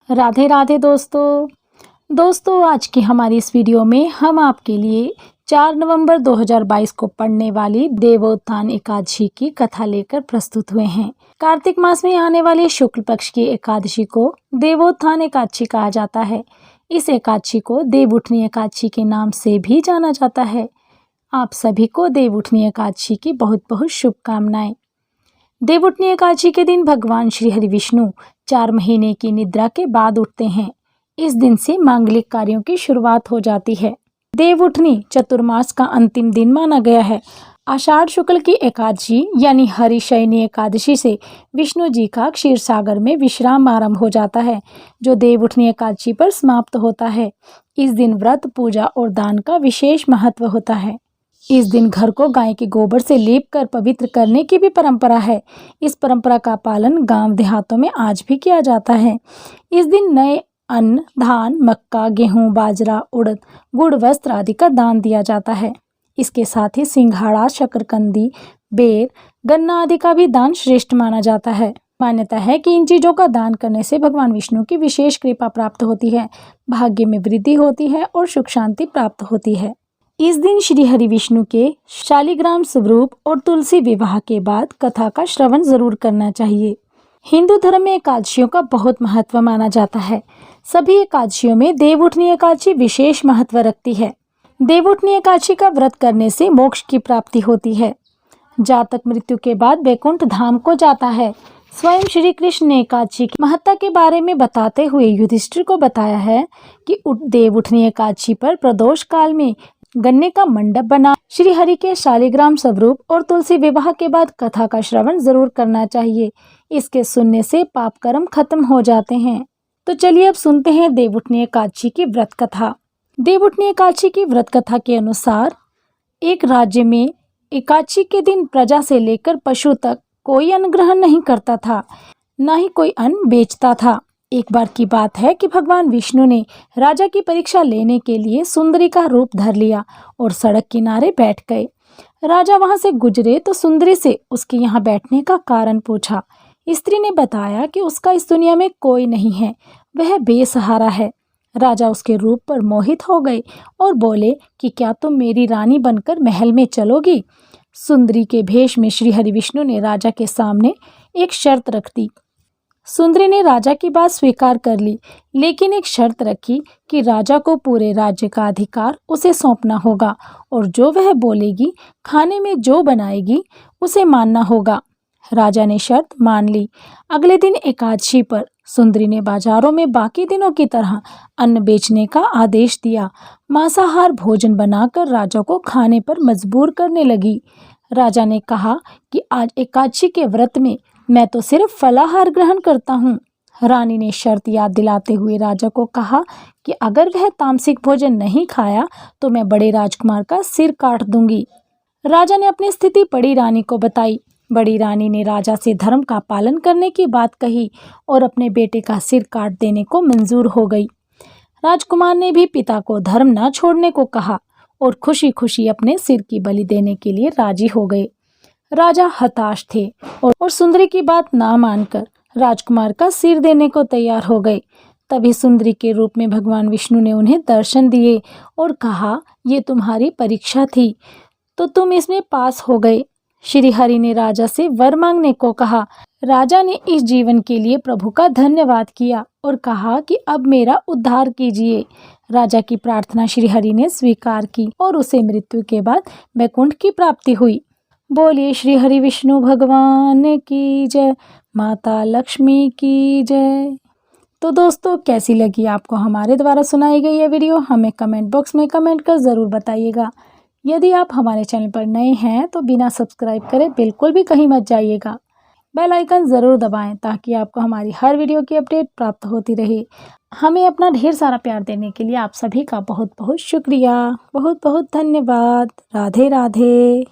राधे राधे दोस्तों आज की हमारी इस वीडियो में हम आपके लिए 4 नवंबर 2022 को पड़ने वाली देवोत्थान एकादशी की कथा लेकर प्रस्तुत हुए हैं। कार्तिक मास में आने वाली शुक्ल पक्ष की एकादशी को देवोत्थान एकादशी कहा जाता है। इस एकादशी को देवउठनी एकादशी के नाम से भी जाना जाता है। आप सभी को देवउठनी एकादशी की बहुत बहुत शुभकामनाएं। देवउठनी एकादशी के दिन भगवान श्री हरि विष्णु 4 महीने की निद्रा के बाद उठते हैं। इस दिन से मांगलिक कार्यों की शुरुआत हो जाती है। देवउठनी चतुर्मास का अंतिम दिन माना गया है। आषाढ़ शुक्ल की एकादशी यानी हरिशयनी एकादशी से विष्णु जी का क्षीर सागर में विश्राम आरंभ हो जाता है, जो देवउठनी एकादशी पर समाप्त होता है। इस दिन व्रत, पूजा और दान का विशेष महत्व होता है। इस दिन घर को गाय के गोबर से लीप कर पवित्र करने की भी परंपरा है। इस परंपरा का पालन गांव देहातों में आज भी किया जाता है। इस दिन नए अन्न, धान, मक्का, गेहूं, बाजरा, उड़द, गुड़, वस्त्र आदि का दान दिया जाता है। इसके साथ ही सिंघाड़ा, शकरकंदी, बेर, गन्ना आदि का भी दान श्रेष्ठ माना जाता है। मान्यता है कि इन चीजों का दान करने से भगवान विष्णु की विशेष कृपा प्राप्त होती है, भाग्य में वृद्धि होती है और सुख शांति प्राप्त होती है। इस दिन श्री हरि विष्णु के शालिग्राम स्वरूप और तुलसी विवाह के बाद कथा का श्रवण जरूर करना चाहिए। हिंदू धर्म में एकादशियों का बहुत महत्व माना जाता है। सभी एकादशियों में देवउठनी एकादशी विशेष महत्व रखती है। देवउठनी एकादशी का व्रत करने से मोक्ष की प्राप्ति होती है। जातक मृत्यु के बाद वैकुंठ धाम को जाता है। स्वयं श्री कृष्ण ने एकादशी की महत्ता के बारे में बताते हुए युधिष्ठिर को बताया है कि देवउठनी एकादशी पर प्रदोष काल में गन्ने का मंडप बना श्री हरि के शालिग्राम स्वरूप और तुलसी विवाह के बाद कथा का श्रवण जरूर करना चाहिए। इसके सुनने से पाप कर्म खत्म हो जाते हैं। तो चलिए अब सुनते हैं देवउठनी एकादशी की व्रत कथा। देवउठनी एकादशी की व्रत कथा के अनुसार एक राज्य में एकादशी के दिन प्रजा से लेकर पशु तक कोई अन्न ग्रहण नहीं करता था, न ही कोई अन्न बेचता था। एक बार की बात है कि भगवान विष्णु ने राजा की परीक्षा लेने के लिए सुंदरी का रूप धर लिया और सड़क किनारे बैठ गए। राजा वहां से गुजरे तो सुंदरी से उसके यहाँ बैठने का कारण पूछा। स्त्री ने बताया कि उसका इस दुनिया में कोई नहीं है, वह बेसहारा है। राजा उसके रूप पर मोहित हो गए और बोले कि क्या तुम मेरी रानी बनकर महल में चलोगी? सुंदरी के भेष में श्री हरि विष्णु ने राजा के सामने एक शर्त रख दी। सुंदरी ने राजा की बात स्वीकार कर ली, लेकिन एक शर्त रखी कि राजा को पूरे राज्य का अधिकार उसे सौंपना होगा और जो वह बोलेगी, खाने में जो बनाएगी, उसे मानना होगा। राजा ने शर्त मान ली। अगले दिन एकादशी पर सुंदरी ने बाजारों में बाकी दिनों की तरह अन्न बेचने का आदेश दिया। मांसाहार भोजन बनाकर राजा को खाने पर मजबूर करने लगी। राजा ने कहा कि आज एकादशी के व्रत में मैं तो सिर्फ फलाहार ग्रहण करता हूँ। रानी ने शर्त याद दिलाते हुए राजा को कहा कि अगर वह तामसिक भोजन नहीं खाया तो मैं बड़े राजकुमार का सिर काट दूंगी। राजा ने अपनी स्थिति बड़ी रानी को बताई। बड़ी रानी ने राजा से धर्म का पालन करने की बात कही और अपने बेटे का सिर काट देने को मंजूर हो गई। राजकुमार ने भी पिता को धर्म न छोड़ने को कहा और खुशी खुशी अपने सिर की बलि देने के लिए राजी हो गए। राजा हताश थे और सुंदरी की बात ना मानकर राजकुमार का सिर देने को तैयार हो गए। तभी सुंदरी के रूप में भगवान विष्णु ने उन्हें दर्शन दिए और कहा, ये तुम्हारी परीक्षा थी तो तुम इसमें पास हो गए। श्री हरि ने राजा से वर मांगने को कहा। राजा ने इस जीवन के लिए प्रभु का धन्यवाद किया और कहा कि अब मेरा उद्धार कीजिए। राजा की प्रार्थना श्री हरि ने स्वीकार की और उसे मृत्यु के बाद वैकुंठ की प्राप्ति हुई। बोलिए श्री हरि विष्णु भगवान की जय, माता लक्ष्मी की जय। तो दोस्तों, कैसी लगी आपको हमारे द्वारा सुनाई गई ये वीडियो? हमें कमेंट बॉक्स में कमेंट कर ज़रूर बताइएगा। यदि आप हमारे चैनल पर नए हैं तो बिना सब्सक्राइब करे बिल्कुल भी कहीं मत जाइएगा। बेल आइकन ज़रूर दबाएं ताकि आपको हमारी हर वीडियो की अपडेट प्राप्त होती रहे। हमें अपना ढेर सारा प्यार देने के लिए आप सभी का बहुत बहुत शुक्रिया। बहुत बहुत धन्यवाद। राधे राधे।